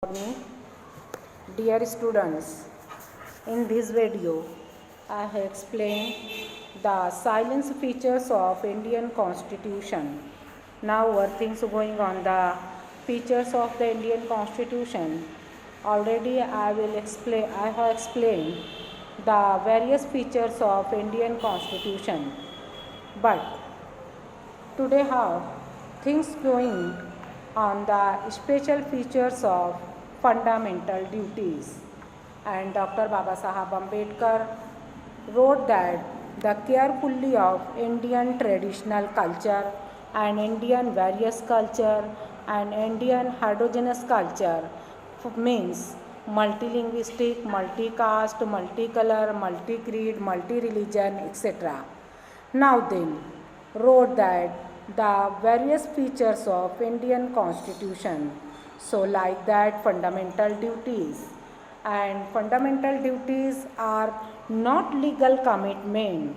Morning, dear students. In this video, I have explained the silence features of Indian Constitution. Now, our things going on the features of the Indian Constitution. Already, I have explained the various features of Indian Constitution. But today, how things going on the special features of fundamental duties. And Dr. Baba Sahab Ambedkar wrote that the carefully of Indian traditional culture and Indian various culture and Indian heterogeneous culture means multilinguistic, multi-caste, multicolor, multi-creed, multi-religion, etc. Now then, wrote that the various features of Indian Constitution. So like that fundamental duties, and fundamental duties are not legal commitment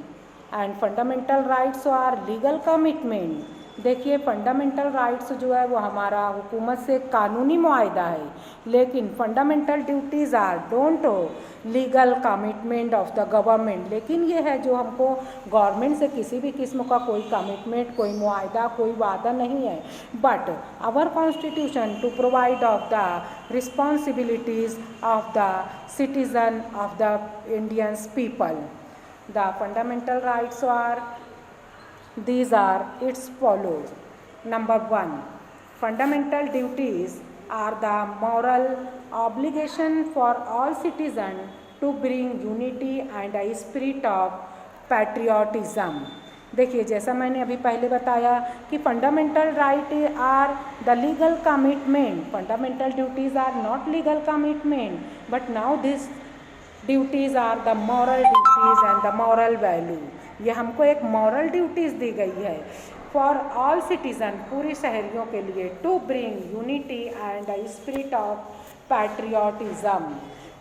and fundamental rights are legal commitment. देखिए fundamental rights जो है वो हमारा हुकूमत से कानूनी मुआहदा है, लेकिन fundamental duties are don't legal commitment of the government. लेकिन ये है जो हमको गवर्नमेंट से किसी भी किस्म का कोई कमिटमेंट, कोई मुआहदा, कोई वादा नहीं है. But our constitution to provide of the responsibilities of the citizen of the Indians people. The fundamental rights are these are its follows. Number 1, fundamental duties are the moral obligation for all citizens to bring unity and a spirit of patriotism. देखिए जैसा मैंने अभी पहले बताया कि fundamental right are the legal commitment, fundamental duties are not legal commitment, but now this duties are the moral duties and the moral value. ये हमको एक मॉरल ड्यूटीज़ दी गई है फॉर ऑल सिटीज़न, पूरे शहरियों के लिए, to bring unity and a spirit of patriotism.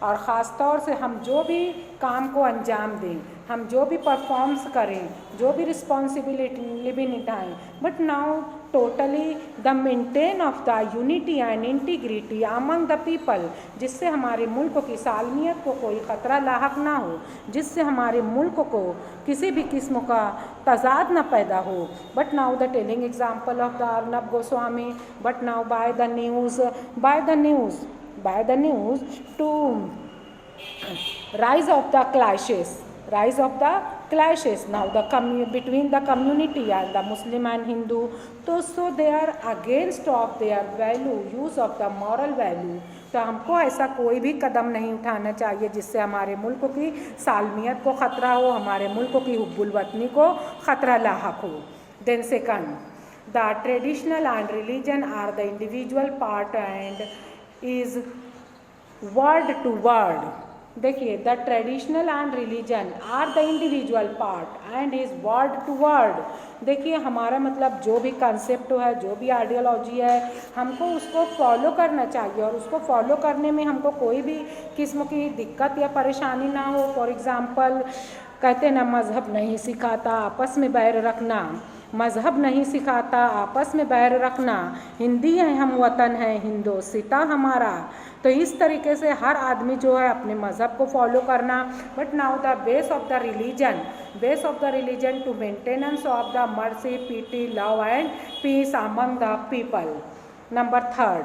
और ख़ास तौर से हम जो भी काम को अंजाम दें, हम जो भी परफॉर्म्स करें, जो भी रिस्पॉन्सिबिलिटी भी निभाएं, but now totally the maintain of the unity and integrity among the people, जिससे हमारे मुल्क की सालमियत को कोई ख़तरा लाहक ना हो, जिससे हमारे मुल्क को किसी भी किस्म का तजाद ना पैदा हो. But now the telling example of the Arnab Goswami, but now by the news to rise of the clashes now between the community and the Muslim and Hindu. So they are against of their value, use of the moral value. तो हमको ऐसा कोई भी कदम नहीं उठाना चाहिए जिससे हमारे मुल्क की सालमियत को ख़तरा हो, हमारे मुल्क की हुब्बुल वतनी को ख़तरा लाहक हो. Then second, the traditional and religion are the individual part and is word to word. देखिए the traditional and religion are the individual part and is word to word. देखिए हमारा मतलब जो भी कंसेप्ट है, जो भी आइडियोलॉजी है, हमको उसको फॉलो करना चाहिए और उसको फॉलो करने में हमको कोई भी किस्म की दिक्कत या परेशानी ना हो. फॉर एग्ज़ाम्पल कहते ना मज़हब नहीं सिखाता आपस में बैर रखना, मज़हब नहीं सिखाता आपस में बैर रखना, हिंदी है हम वतन है हिंदोसिता हमारा. तो इस तरीके से हर आदमी जो है अपने मज़हब को फॉलो करना. But now the base of the religion to maintenance of the mercy, piety, love and peace among the people. Number 3,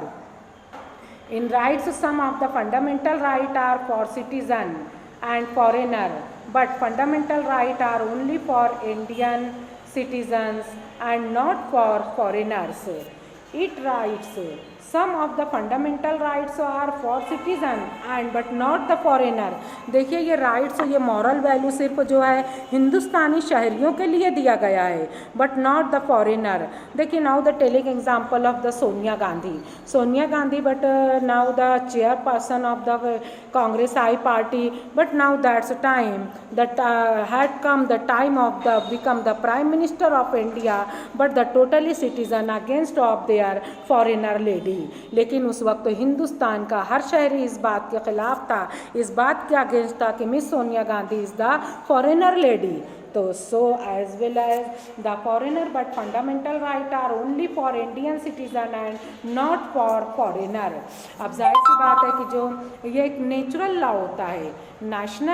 in rights some of the fundamental right are for citizen and foreigner, but fundamental right are only for Indian citizens and not for foreigners. It writes some of the fundamental rights are for citizen and but not the foreigner. देखिए ये rights, ये moral value सिर्फ जो है हिंदुस्तानी शहरियों के लिए दिया गया है, बट नॉट द फॉरेनर. देखिए now the telling example of the Sonia Gandhi, but now the chairperson of the Congress I party, but now that's time that had come the time of the become the prime minister of India, but the totally citizen against of their foreigner lady. लेकिन उस वक्त तो हिंदुस्तान का हर शहरी इस बात के ख़िलाफ़ था, इस बात के अगेंस्ट था कि Miss Sonia Gandhi is the foreigner lady. तो so as well as the foreigner, but fundamental right are only for Indian citizen and not for foreigner. अब जाहिर सी बात है कि जो ये एक नेचुरल लॉ होता है, नेशनल